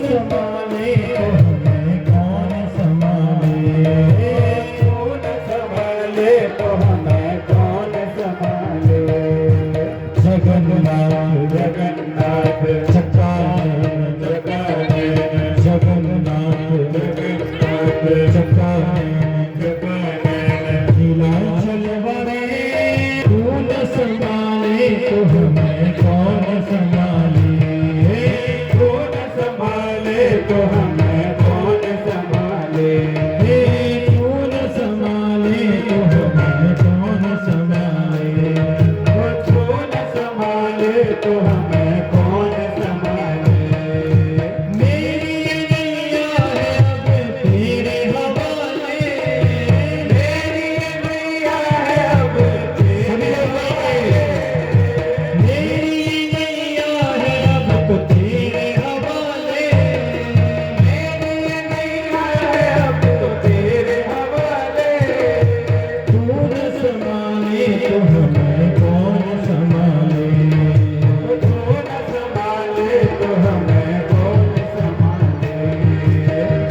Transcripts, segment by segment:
संभाले तो हमें कौन संभाले, कौन संभाले तो हमें कौन संभाले। जगन्नाथ जगन्नाथ चक्कानयन चक्कानयन, जगन्नाथ जगन्नाथ चक्कानयन चक्कानयन। नीलाचल वाले तू न संभाले तो हमें कौन संभाले, तू न संभाले तो हमें कौन संभाले। तू न संभाले तो हमें कौन संभाले, तू न संभाले तो हमें कौन संभाले। मेरी नैया है अब तेरे हवाले, मेरी नैया है अब तेरे हवाले, मेरी नैया है अब तेरे हवाले, मेरी नैया है अब तेरे हवाले। तू न संभाले तो हमें कौन संभाले, तू न संभाले तो हमें कौन संभाले।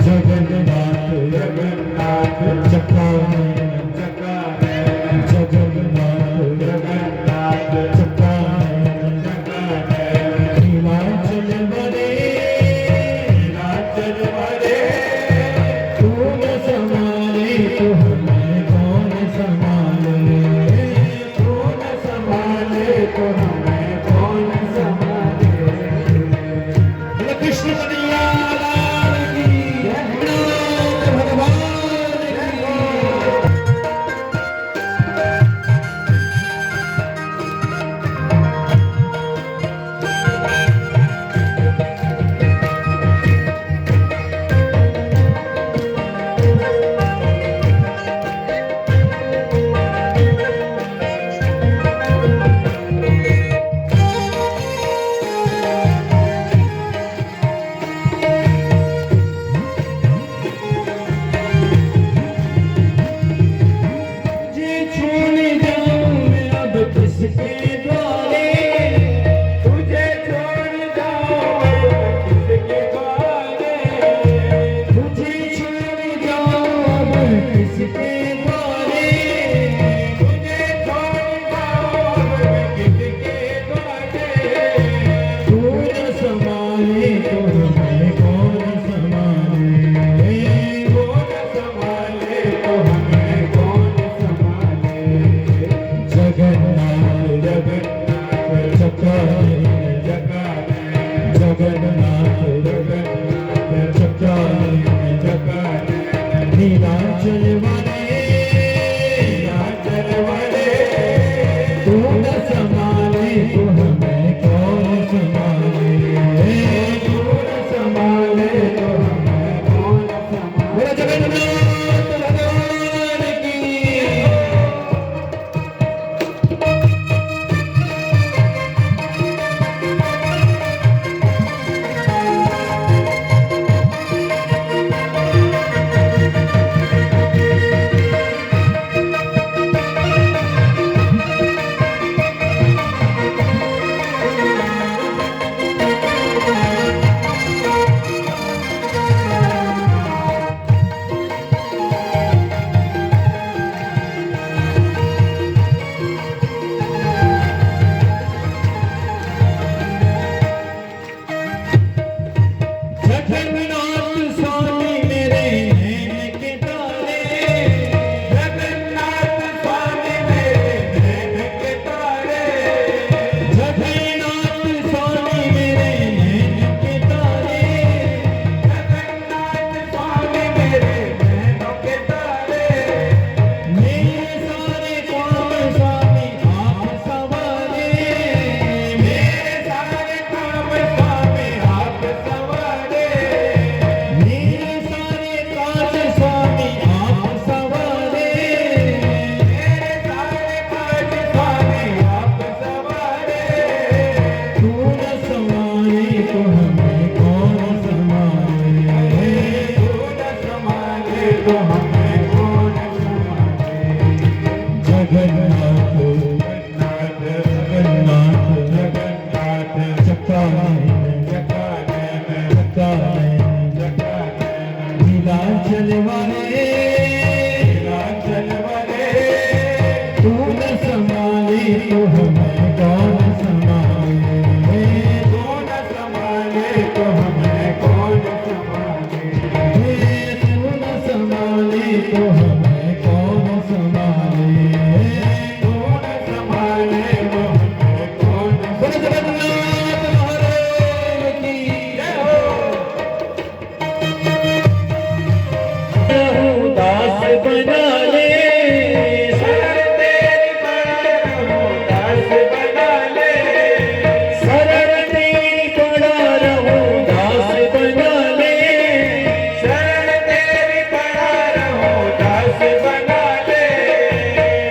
जगन्नाथ जगन्नाथ चक्कानयन चक्कानयन, जगन्नाथ जगन्नाथ चक्कानयन चक्कानयन। नीलाचल वाले नीलाचल वाले तू न संभाले तो हमें कौन संभाले, तू न संभाले तो हमें कौन संभाले। बोलो कृष्ण कन्हैया लाल की जय, नाथ भगवान की। नीलांचल वाले तू न संभाले तो हमें कौन संभाले, तू न संभाले तो हमें कौन संभाले, तू न संभाले तो हमें कौन संभाले, तू न संभाले तो हमें कौन संभाले। दास बना ले शरण तेरी पड़ा रहूं, दास बना ले शरण तेरी पड़ा रहूं, दास बना ले शरण तेरी पड़ा रहूं, दास बना ले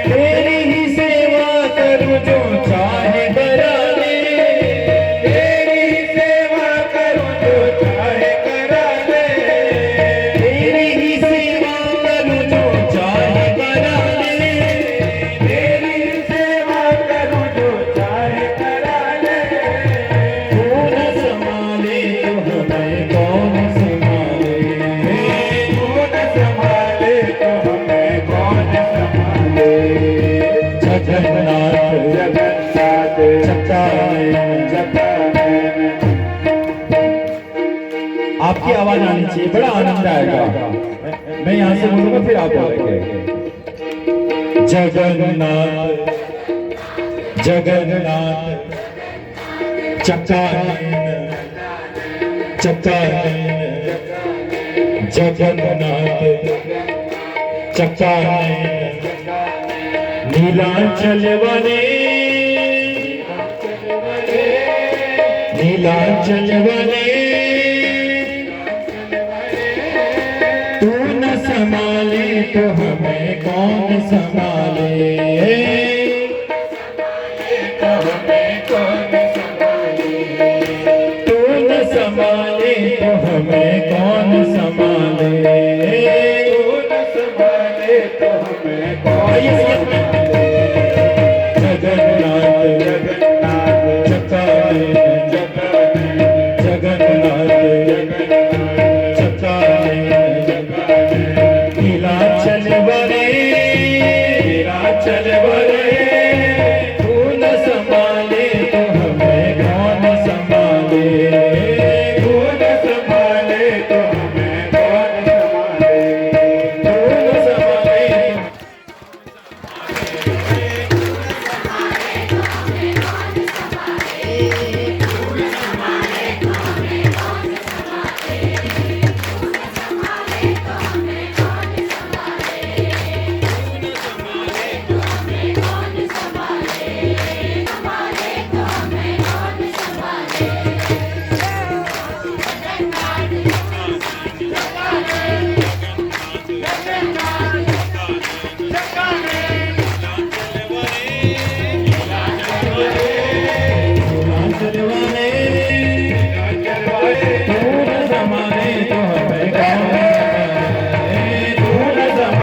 तेरी ही सेवा करूं जो चाहे करा ले, तेरी ही सेवा करूं जो चाहे करा ले, तेरी ही सेवा करूं जो चाहे करा ले, तेरी ही सेवा करूं जो चाहे करा ले। तू न संभाले तो हमें कौन संभाले, तू न संभाले तो हमें कौन संभाले। जगन्नाथ जगन्नाथ आपकी आवाज आनी चाहिए, बड़ा आनंद आएगा। मैं यहाँ से बोलूंगा फिर आप बोलेंगे। जगन्नाथ जगन्नाथ चक्कानयन चक्कानयन, जगन्नाथ चक्कानयन, नीलांचल वाले नीलांचल वाले तू न संभाले तो हमें कौन संभाले, तो हमें कौन संभाले, तू न संभाले तो हमें कौन संभाले, तू न संभाले तो हमें कौन संभाले। जगन्नाथ जगन्नाथ चक्कानयन जगन्नाथ चक्कानयन, नीलांचल वाले नीलांचल वाले तू न संभाले तो हमें कौन संभाले, तू न संभाले तो